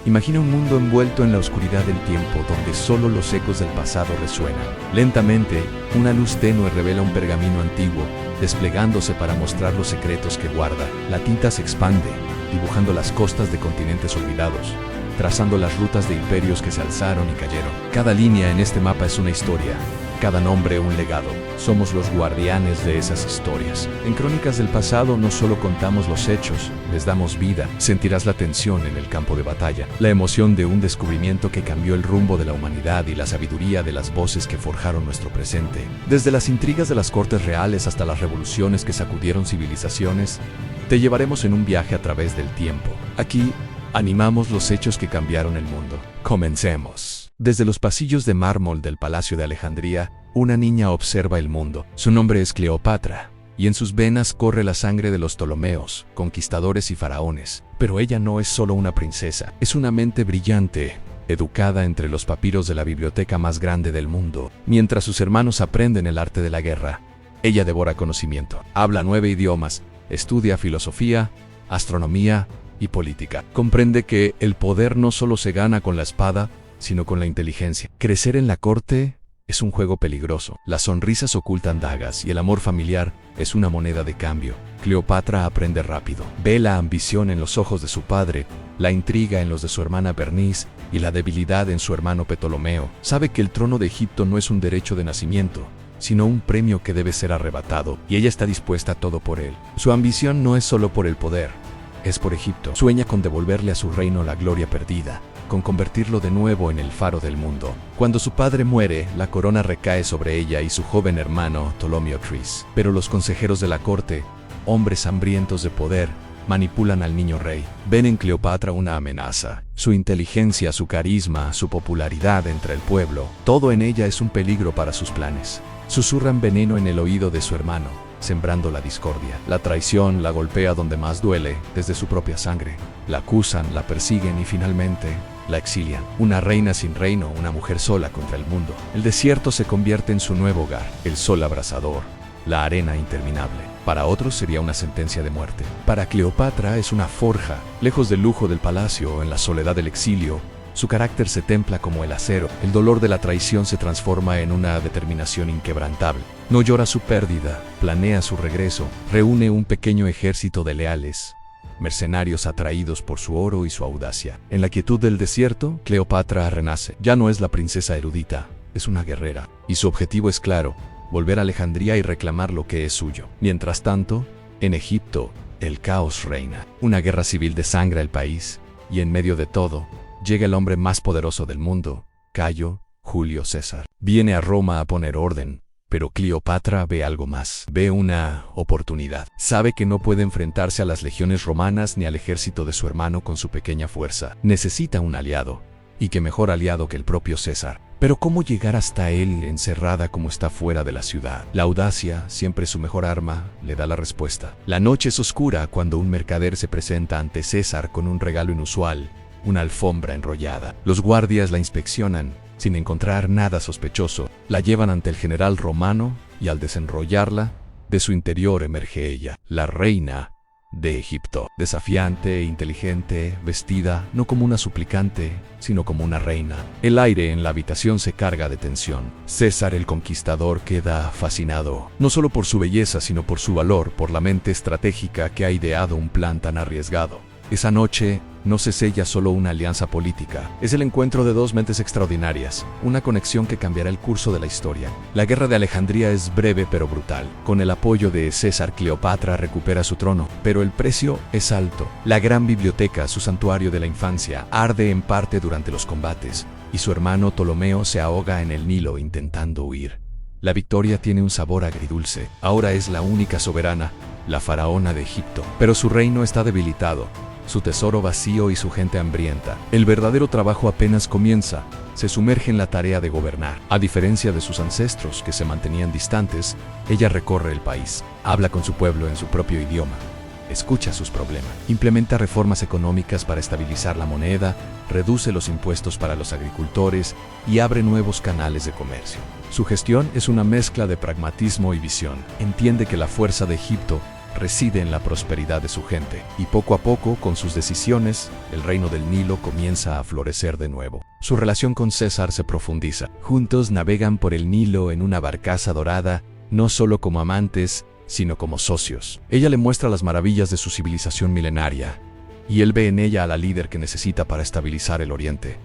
Imagina un mundo envuelto en la oscuridad del tiempo donde solo los ecos del pasado resuenan. Lentamente, una luz tenue revela un pergamino antiguo, desplegándose para mostrar los secretos que guarda. La tinta se expande, dibujando las costas de continentes olvidados, trazando las rutas de imperios que se alzaron y cayeron. Cada línea en este mapa es una historia, cada nombre un legado. Somos los guardianes de esas historias. En Crónicas del Pasado no solo contamos los hechos, les damos vida. Sentirás la tensión en el campo de batalla, la emoción de un descubrimiento que cambió el rumbo de la humanidad y la sabiduría de las voces que forjaron nuestro presente. Desde las intrigas de las cortes reales hasta las revoluciones que sacudieron civilizaciones, te llevaremos en un viaje a través del tiempo. Aquí, animamos los hechos que cambiaron el mundo. Comencemos. Desde los pasillos de mármol del Palacio de Alejandría, una niña observa el mundo. Su nombre es Cleopatra, y en sus venas corre la sangre de los Ptolomeos, conquistadores y faraones. Pero ella no es solo una princesa, es una mente brillante, educada entre los papiros de la biblioteca más grande del mundo. Mientras sus hermanos aprenden el arte de la guerra, ella devora conocimiento. Habla 9 idiomas, estudia filosofía, astronomía y política. Comprende que el poder no solo se gana con la espada, sino con la inteligencia. Crecer en la corte es un juego peligroso. Las sonrisas ocultan dagas y el amor familiar es una moneda de cambio. Cleopatra aprende rápido. Ve la ambición en los ojos de su padre, la intriga en los de su hermana Bernice y la debilidad en su hermano Ptolomeo. Sabe que el trono de Egipto no es un derecho de nacimiento, sino un premio que debe ser arrebatado, y ella está dispuesta a todo por él. Su ambición no es solo por el poder, es por Egipto. Sueña con devolverle a su reino la gloria perdida, con convertirlo de nuevo en el faro del mundo. Cuando su padre muere, la corona recae sobre ella y su joven hermano, Ptolomeo Tris. Pero los consejeros de la corte, hombres hambrientos de poder, manipulan al niño rey. Ven en Cleopatra una amenaza. Su inteligencia, su carisma, su popularidad entre el pueblo, todo en ella es un peligro para sus planes. Susurran veneno en el oído de su hermano, sembrando la discordia. La traición la golpea donde más duele, desde su propia sangre. La acusan, la persiguen y finalmente la exilian. Una reina sin reino, una mujer sola contra el mundo. El desierto se convierte en su nuevo hogar, el sol abrasador, la arena interminable. Para otros sería una sentencia de muerte. Para Cleopatra es una forja. Lejos del lujo del palacio, en la soledad del exilio, su carácter se templa como el acero. El dolor de la traición se transforma en una determinación inquebrantable. No llora su pérdida, planea su regreso, reúne un pequeño ejército de leales, mercenarios atraídos por su oro y su audacia. En la quietud del desierto, Cleopatra renace. Ya no es la princesa erudita, es una guerrera. Y su objetivo es claro, volver a Alejandría y reclamar lo que es suyo. Mientras tanto, en Egipto, el caos reina. Una guerra civil desangra el país, y en medio de todo, llega el hombre más poderoso del mundo, Cayo Julio César. Viene a Roma a poner orden, pero Cleopatra ve algo más. Ve una oportunidad. Sabe que no puede enfrentarse a las legiones romanas ni al ejército de su hermano con su pequeña fuerza. Necesita un aliado, y qué mejor aliado que el propio César. Pero ¿cómo llegar hasta él encerrada como está fuera de la ciudad? La audacia, siempre su mejor arma, le da la respuesta. La noche es oscura cuando un mercader se presenta ante César con un regalo inusual, una alfombra enrollada. Los guardias la inspeccionan, sin encontrar nada sospechoso. La llevan ante el general romano y al desenrollarla, de su interior emerge ella, la reina de Egipto. Desafiante e inteligente, vestida no como una suplicante, sino como una reina. El aire en la habitación se carga de tensión. César el Conquistador queda fascinado, no solo por su belleza, sino por su valor, por la mente estratégica que ha ideado un plan tan arriesgado. Esa noche no se sella solo una alianza política, es el encuentro de dos mentes extraordinarias, una conexión que cambiará el curso de la historia. La guerra de Alejandría es breve pero brutal. Con el apoyo de César, Cleopatra recupera su trono, pero el precio es alto. La gran biblioteca, su santuario de la infancia, arde en parte durante los combates, y su hermano Ptolomeo se ahoga en el Nilo intentando huir. La victoria tiene un sabor agridulce. Ahora es la única soberana, la faraona de Egipto, pero su reino está debilitado, su tesoro vacío y su gente hambrienta. El verdadero trabajo apenas comienza. Se sumerge en la tarea de gobernar. A diferencia de sus ancestros, que se mantenían distantes, ella recorre el país, habla con su pueblo en su propio idioma, escucha sus problemas, implementa reformas económicas para estabilizar la moneda, reduce los impuestos para los agricultores y abre nuevos canales de comercio. Su gestión es una mezcla de pragmatismo y visión. Entiende que la fuerza de Egipto reside en la prosperidad de su gente, y poco a poco, con sus decisiones, el reino del Nilo comienza a florecer de nuevo. Su relación con César se profundiza. Juntos navegan por el Nilo en una barcaza dorada, no solo como amantes, sino como socios. Ella le muestra las maravillas de su civilización milenaria, y él ve en ella a la líder que necesita para estabilizar el Oriente.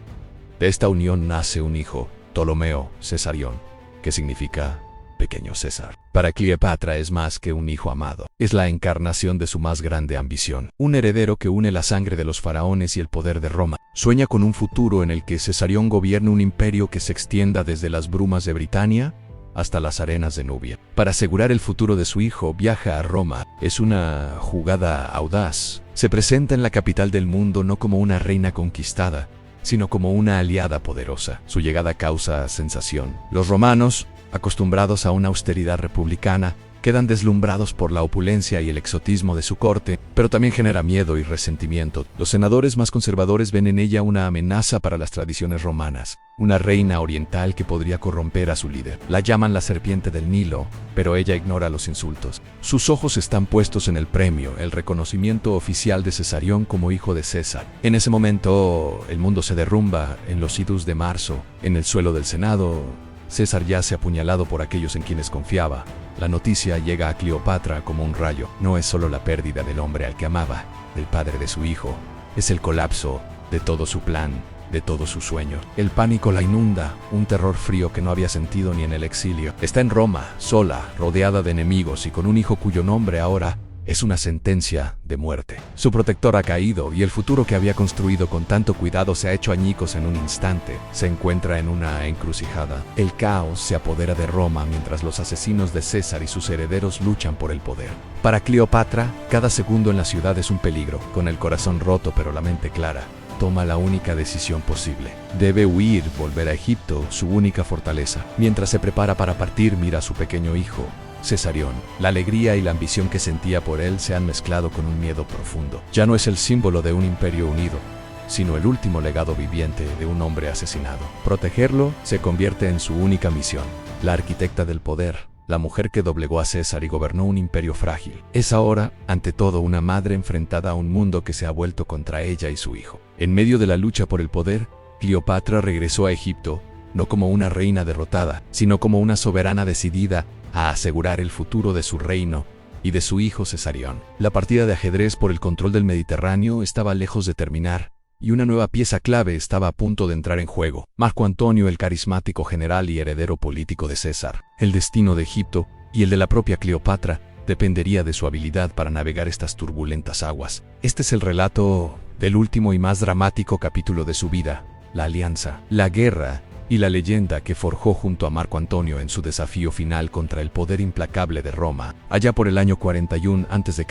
De esta unión nace un hijo, Ptolomeo Cesarión, que significa pequeño César. Para Cleopatra es más que un hijo amado. Es la encarnación de su más grande ambición. Un heredero que une la sangre de los faraones y el poder de Roma. Sueña con un futuro en el que Cesarión gobierne un imperio que se extienda desde las brumas de Britania hasta las arenas de Nubia. Para asegurar el futuro de su hijo, viaja a Roma. Es una jugada audaz. Se presenta en la capital del mundo no como una reina conquistada, sino como una aliada poderosa. Su llegada causa sensación. Los romanos, acostumbrados a una austeridad republicana, quedan deslumbrados por la opulencia y el exotismo de su corte, pero también genera miedo y resentimiento. Los senadores más conservadores ven en ella una amenaza para las tradiciones romanas, una reina oriental que podría corromper a su líder. La llaman la serpiente del Nilo, pero ella ignora los insultos. Sus ojos están puestos en el premio, el reconocimiento oficial de Cesarión como hijo de César. En ese momento, el mundo se derrumba en los idus de marzo. En el suelo del Senado, César yace apuñalado por aquellos en quienes confiaba. La noticia llega a Cleopatra como un rayo. No es solo la pérdida del hombre al que amaba, del padre de su hijo. Es el colapso de todo su plan, de todo su sueño. El pánico la inunda, un terror frío que no había sentido ni en el exilio. Está en Roma, sola, rodeada de enemigos y con un hijo cuyo nombre ahora es una sentencia de muerte. Su protector ha caído y el futuro que había construido con tanto cuidado se ha hecho añicos en un instante. Se encuentra en una encrucijada. El caos se apodera de Roma mientras los asesinos de César y sus herederos luchan por el poder. Para Cleopatra, cada segundo en la ciudad es un peligro. Con el corazón roto pero la mente clara, toma la única decisión posible. Debe huir, volver a Egipto, su única fortaleza. Mientras se prepara para partir, mira a su pequeño hijo, Cesarión. La alegría y la ambición que sentía por él se han mezclado con un miedo profundo. Ya no es el símbolo de un imperio unido, sino el último legado viviente de un hombre asesinado. Protegerlo se convierte en su única misión. La arquitecta del poder, la mujer que doblegó a César y gobernó un imperio frágil, es ahora, ante todo, una madre enfrentada a un mundo que se ha vuelto contra ella y su hijo. En medio de la lucha por el poder, Cleopatra regresó a Egipto, no como una reina derrotada, sino como una soberana decidida a asegurar el futuro de su reino y de su hijo Cesarión. La partida de ajedrez por el control del Mediterráneo estaba lejos de terminar, y una nueva pieza clave estaba a punto de entrar en juego. Marco Antonio, el carismático general y heredero político de César. El destino de Egipto y el de la propia Cleopatra dependería de su habilidad para navegar estas turbulentas aguas. Este es el relato del último y más dramático capítulo de su vida, la alianza, la guerra y la leyenda que forjó junto a Marco Antonio en su desafío final contra el poder implacable de Roma. Allá por el año 41 a.C.,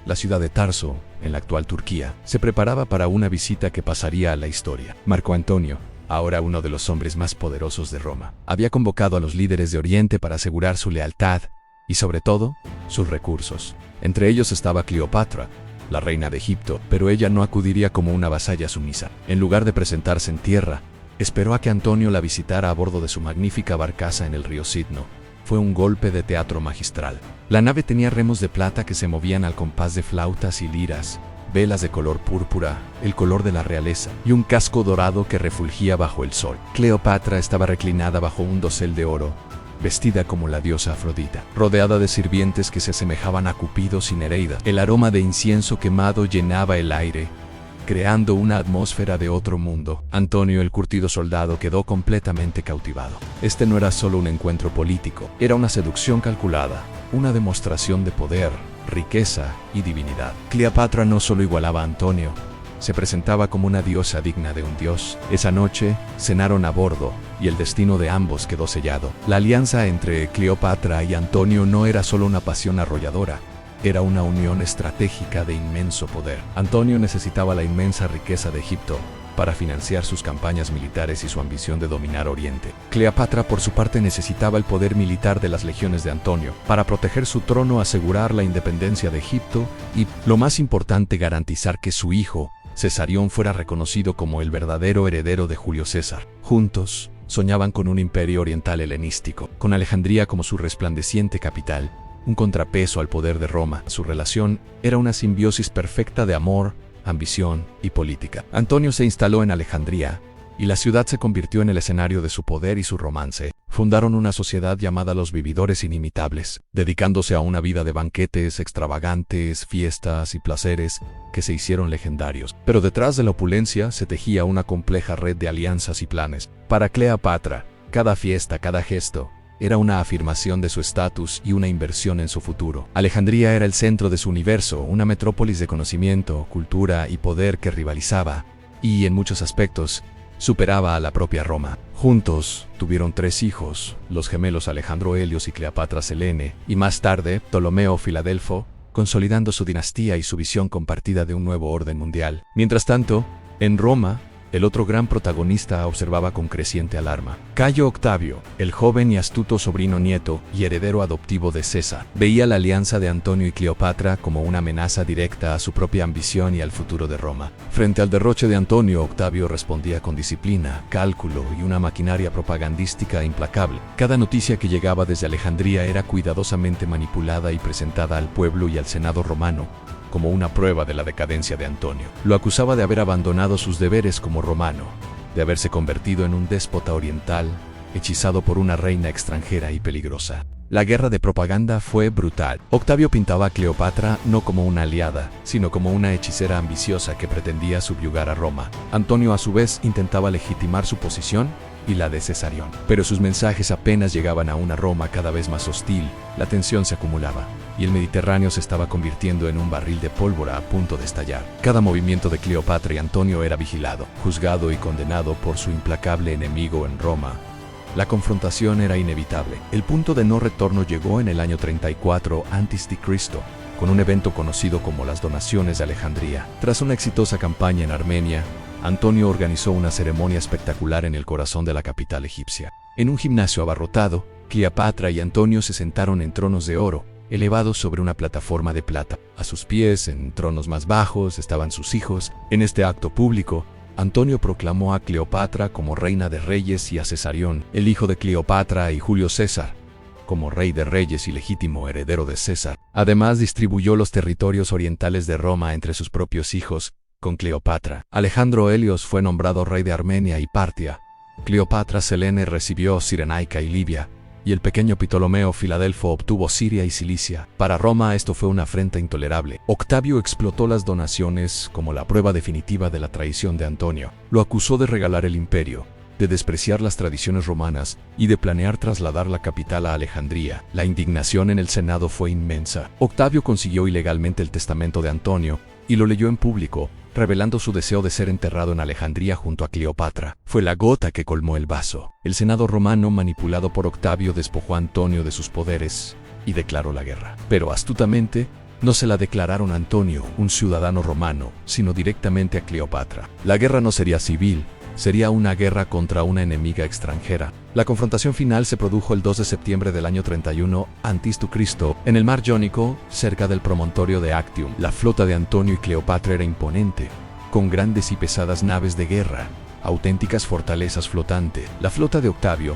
la ciudad de Tarso, en la actual Turquía, se preparaba para una visita que pasaría a la historia. Marco Antonio, ahora uno de los hombres más poderosos de Roma, había convocado a los líderes de Oriente para asegurar su lealtad y, sobre todo, sus recursos. Entre ellos estaba Cleopatra, la reina de Egipto, pero ella no acudiría como una vasalla sumisa. En lugar de presentarse en tierra, esperó a que Antonio la visitara a bordo de su magnífica barcaza en el río Sidno. Fue un golpe de teatro magistral. La nave tenía remos de plata que se movían al compás de flautas y liras, velas de color púrpura, el color de la realeza, y un casco dorado que refulgía bajo el sol. Cleopatra estaba reclinada bajo un dosel de oro, vestida como la diosa Afrodita, rodeada de sirvientes que se asemejaban a Cupidos y Nereida. El aroma de incienso quemado llenaba el aire, creando una atmósfera de otro mundo. Antonio, el curtido soldado, quedó completamente cautivado. Este no era solo un encuentro político, era una seducción calculada, una demostración de poder, riqueza y divinidad. Cleopatra no solo igualaba a Antonio, se presentaba como una diosa digna de un dios. Esa noche cenaron a bordo, y el destino de ambos quedó sellado. La alianza entre Cleopatra y Antonio no era solo una pasión arrolladora, era una unión estratégica de inmenso poder. Antonio necesitaba la inmensa riqueza de Egipto para financiar sus campañas militares y su ambición de dominar Oriente. Cleopatra, por su parte, necesitaba el poder militar de las legiones de Antonio para proteger su trono, asegurar la independencia de Egipto y, lo más importante, garantizar que su hijo, Cesarión, fuera reconocido como el verdadero heredero de Julio César. Juntos, soñaban con un imperio oriental helenístico, con Alejandría como su resplandeciente capital, un contrapeso al poder de Roma. Su relación era una simbiosis perfecta de amor, ambición y política. Antonio se instaló en Alejandría, y la ciudad se convirtió en el escenario de su poder y su romance. Fundaron una sociedad llamada los Vividores Inimitables, dedicándose a una vida de banquetes extravagantes, fiestas y placeres que se hicieron legendarios. Pero detrás de la opulencia se tejía una compleja red de alianzas y planes. Para Cleopatra, cada fiesta, cada gesto, era una afirmación de su estatus y una inversión en su futuro. Alejandría era el centro de su universo, una metrópolis de conocimiento, cultura y poder que rivalizaba, y en muchos aspectos, superaba a la propia Roma. Juntos tuvieron 3 hijos, los gemelos Alejandro Helios y Cleopatra Selene, y más tarde Ptolomeo Filadelfo, consolidando su dinastía y su visión compartida de un nuevo orden mundial. Mientras tanto, en Roma, el otro gran protagonista observaba con creciente alarma. Cayo Octavio, el joven y astuto sobrino nieto y heredero adoptivo de César, veía la alianza de Antonio y Cleopatra como una amenaza directa a su propia ambición y al futuro de Roma. Frente al derroche de Antonio, Octavio respondía con disciplina, cálculo y una maquinaria propagandística implacable. Cada noticia que llegaba desde Alejandría era cuidadosamente manipulada y presentada al pueblo y al Senado romano como una prueba de la decadencia de Antonio. Lo acusaba de haber abandonado sus deberes como romano, de haberse convertido en un déspota oriental, hechizado por una reina extranjera y peligrosa. La guerra de propaganda fue brutal. Octavio pintaba a Cleopatra no como una aliada, sino como una hechicera ambiciosa que pretendía subyugar a Roma. Antonio, a su vez, intentaba legitimar su posición y la de Cesarión. Pero sus mensajes apenas llegaban a una Roma cada vez más hostil. La tensión se acumulaba, y el Mediterráneo se estaba convirtiendo en un barril de pólvora a punto de estallar. Cada movimiento de Cleopatra y Antonio era vigilado, juzgado y condenado por su implacable enemigo en Roma. La confrontación era inevitable. El punto de no retorno llegó en el año 34 a.C., con un evento conocido como las Donaciones de Alejandría. Tras una exitosa campaña en Armenia, Antonio organizó una ceremonia espectacular en el corazón de la capital egipcia. En un gimnasio abarrotado, Cleopatra y Antonio se sentaron en tronos de oro, elevados sobre una plataforma de plata. A sus pies, en tronos más bajos, estaban sus hijos. En este acto público, Antonio proclamó a Cleopatra como reina de reyes y a Cesarión, el hijo de Cleopatra y Julio César, como rey de reyes y legítimo heredero de César. Además, distribuyó los territorios orientales de Roma entre sus propios hijos, con Cleopatra. Alejandro Helios fue nombrado rey de Armenia y Partia. Cleopatra Selene recibió Cirenaica y Libia, y el pequeño Ptolomeo Filadelfo obtuvo Siria y Cilicia. Para Roma esto fue una afrenta intolerable. Octavio explotó las donaciones como la prueba definitiva de la traición de Antonio. Lo acusó de regalar el imperio, de despreciar las tradiciones romanas y de planear trasladar la capital a Alejandría. La indignación en el Senado fue inmensa. Octavio consiguió ilegalmente el testamento de Antonio y lo leyó en público, revelando su deseo de ser enterrado en Alejandría junto a Cleopatra. Fue la gota que colmó el vaso. El Senado romano, manipulado por Octavio, despojó a Antonio de sus poderes y declaró la guerra. Pero astutamente, no se la declararon a Antonio, un ciudadano romano, sino directamente a Cleopatra. La guerra no sería civil, sería una guerra contra una enemiga extranjera. La confrontación final se produjo el 2 de septiembre del año 31 a.C. en el mar Jónico, cerca del promontorio de Actium. La flota de Antonio y Cleopatra era imponente, con grandes y pesadas naves de guerra, auténticas fortalezas flotantes. La flota de Octavio,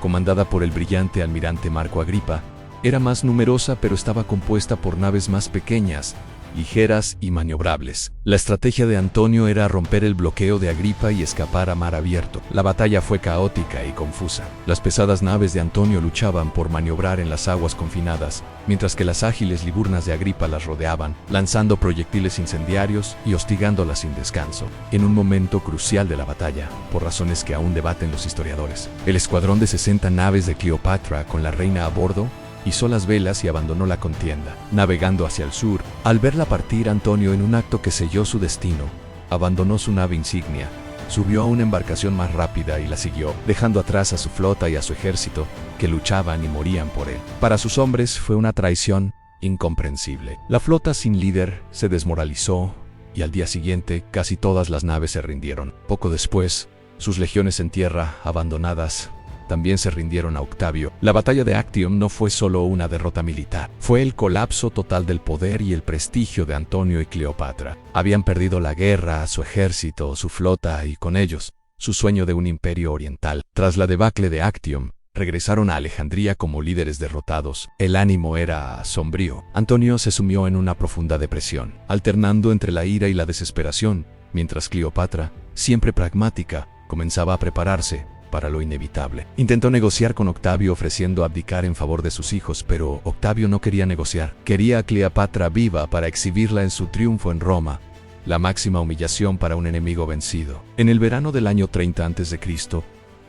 comandada por el brillante almirante Marco Agripa, era más numerosa, pero estaba compuesta por naves más pequeñas, ligeras y maniobrables. La estrategia de Antonio era romper el bloqueo de Agripa y escapar a mar abierto. La batalla fue caótica y confusa. Las pesadas naves de Antonio luchaban por maniobrar en las aguas confinadas, mientras que las ágiles liburnas de Agripa las rodeaban, lanzando proyectiles incendiarios y hostigándolas sin descanso. En un momento crucial de la batalla, por razones que aún debaten los historiadores, el escuadrón de 60 naves de Cleopatra, con la reina a bordo, izó las velas y abandonó la contienda, navegando hacia el sur. Al verla partir, Antonio, en un acto que selló su destino, abandonó su nave insignia, subió a una embarcación más rápida y la siguió, dejando atrás a su flota y a su ejército, que luchaban y morían por él. Para sus hombres fue una traición incomprensible. La flota sin líder se desmoralizó, y al día siguiente casi todas las naves se rindieron. Poco después, sus legiones en tierra, abandonadas, también se rindieron a Octavio. La batalla de Actium no fue solo una derrota militar, fue el colapso total del poder y el prestigio de Antonio y Cleopatra. Habían perdido la guerra, su ejército, su flota y, con ellos, su sueño de un imperio oriental. Tras la debacle de Actium, regresaron a Alejandría como líderes derrotados. El ánimo era sombrío. Antonio se sumió en una profunda depresión, alternando entre la ira y la desesperación, mientras Cleopatra, siempre pragmática, comenzaba a prepararse para lo inevitable. Intentó negociar con Octavio ofreciendo abdicar en favor de sus hijos, pero Octavio no quería negociar. Quería a Cleopatra viva para exhibirla en su triunfo en Roma, la máxima humillación para un enemigo vencido. En el verano del año 30 a.C.,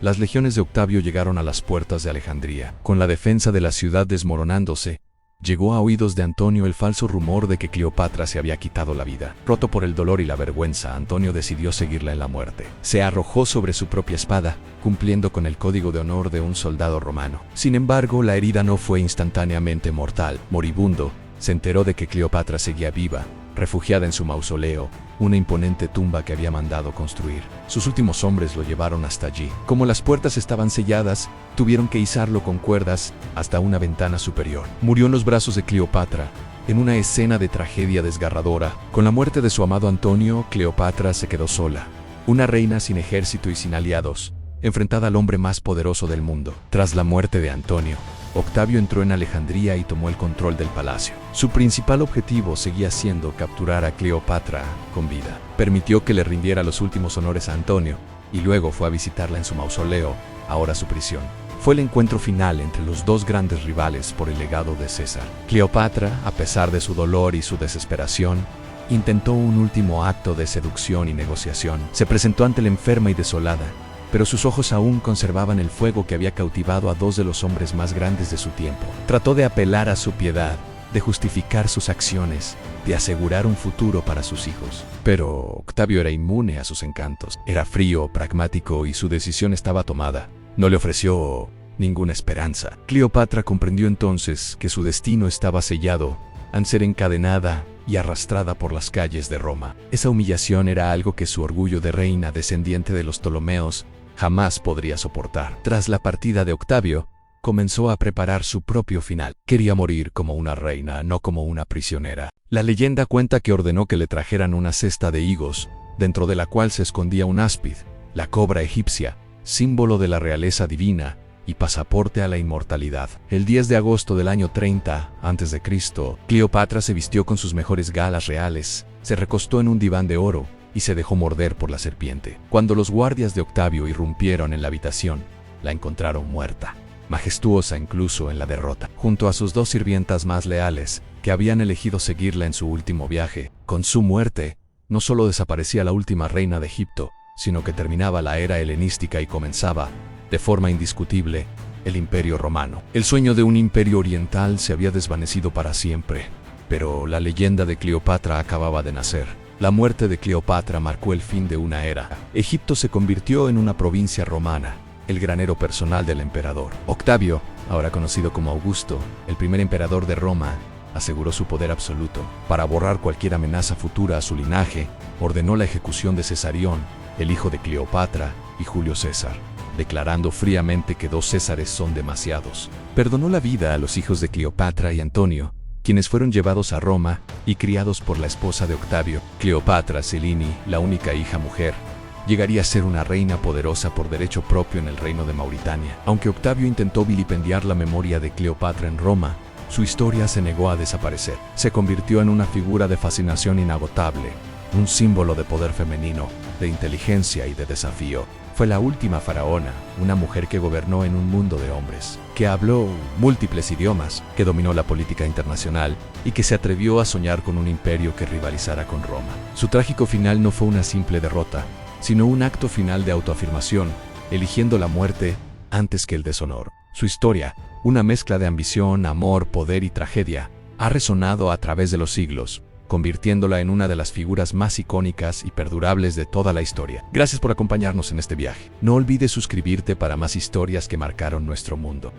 las legiones de Octavio llegaron a las puertas de Alejandría. Con la defensa de la ciudad desmoronándose, llegó a oídos de Antonio el falso rumor de que Cleopatra se había quitado la vida. Roto por el dolor y la vergüenza, Antonio decidió seguirla en la muerte. Se arrojó sobre su propia espada, cumpliendo con el código de honor de un soldado romano. Sin embargo, la herida no fue instantáneamente mortal. Moribundo, se enteró de que Cleopatra seguía viva, refugiada en su mausoleo, una imponente tumba que había mandado construir. Sus últimos hombres lo llevaron hasta allí. Como las puertas estaban selladas, tuvieron que izarlo con cuerdas hasta una ventana superior. Murió en los brazos de Cleopatra, en una escena de tragedia desgarradora. Con la muerte de su amado Antonio, Cleopatra se quedó sola, una reina sin ejército y sin aliados, enfrentada al hombre más poderoso del mundo. Tras la muerte de Antonio, Octavio entró en Alejandría y tomó el control del palacio. Su principal objetivo seguía siendo capturar a Cleopatra con vida. Permitió que le rindiera los últimos honores a Antonio y luego fue a visitarla en su mausoleo, ahora su prisión. Fue el encuentro final entre los dos grandes rivales por el legado de César. Cleopatra, a pesar de su dolor y su desesperación, intentó un último acto de seducción y negociación. Se presentó ante la enferma y desolada, pero sus ojos aún conservaban el fuego que había cautivado a dos de los hombres más grandes de su tiempo. Trató de apelar a su piedad, de justificar sus acciones, de asegurar un futuro para sus hijos. Pero Octavio era inmune a sus encantos. Era frío, pragmático y su decisión estaba tomada. No le ofreció ninguna esperanza. Cleopatra comprendió entonces que su destino estaba sellado al ser encadenada y arrastrada por las calles de Roma. Esa humillación era algo que su orgullo de reina descendiente de los Ptolomeos jamás podría soportar. Tras la partida de Octavio, comenzó a preparar su propio final. Quería morir como una reina, no como una prisionera. La leyenda cuenta que ordenó que le trajeran una cesta de higos, dentro de la cual se escondía un áspid, la cobra egipcia, símbolo de la realeza divina y pasaporte a la inmortalidad. El 10 de agosto del año 30 a.C., Cleopatra se vistió con sus mejores galas reales, se recostó en un diván de oro y se dejó morder por la serpiente. Cuando los guardias de Octavio irrumpieron en la habitación, la encontraron muerta, majestuosa incluso en la derrota, junto a sus dos sirvientas más leales, que habían elegido seguirla en su último viaje. Con su muerte, no solo desaparecía la última reina de Egipto, sino que terminaba la era helenística y comenzaba, de forma indiscutible, el Imperio Romano. El sueño de un imperio oriental se había desvanecido para siempre, pero la leyenda de Cleopatra acababa de nacer. La muerte de Cleopatra marcó el fin de una era. Egipto se convirtió en una provincia romana, el granero personal del emperador. Octavio, ahora conocido como Augusto, el primer emperador de Roma, aseguró su poder absoluto. Para borrar cualquier amenaza futura a su linaje, ordenó la ejecución de Cesarión, el hijo de Cleopatra, y Julio César, declarando fríamente que 2 Césares son demasiados. Perdonó la vida a los hijos de Cleopatra y Antonio, quienes fueron llevados a Roma y criados por la esposa de Octavio. Cleopatra Selini, la única hija mujer, llegaría a ser una reina poderosa por derecho propio en el reino de Mauritania. Aunque Octavio intentó vilipendiar la memoria de Cleopatra en Roma, su historia se negó a desaparecer. Se convirtió en una figura de fascinación inagotable, un símbolo de poder femenino, de inteligencia y de desafío. Fue la última faraona, una mujer que gobernó en un mundo de hombres, que habló múltiples idiomas, que dominó la política internacional y que se atrevió a soñar con un imperio que rivalizara con Roma. Su trágico final no fue una simple derrota, sino un acto final de autoafirmación, eligiendo la muerte antes que el deshonor. Su historia, una mezcla de ambición, amor, poder y tragedia, ha resonado a través de los siglos, convirtiéndola en una de las figuras más icónicas y perdurables de toda la historia. Gracias por acompañarnos en este viaje. No olvides suscribirte para más historias que marcaron nuestro mundo.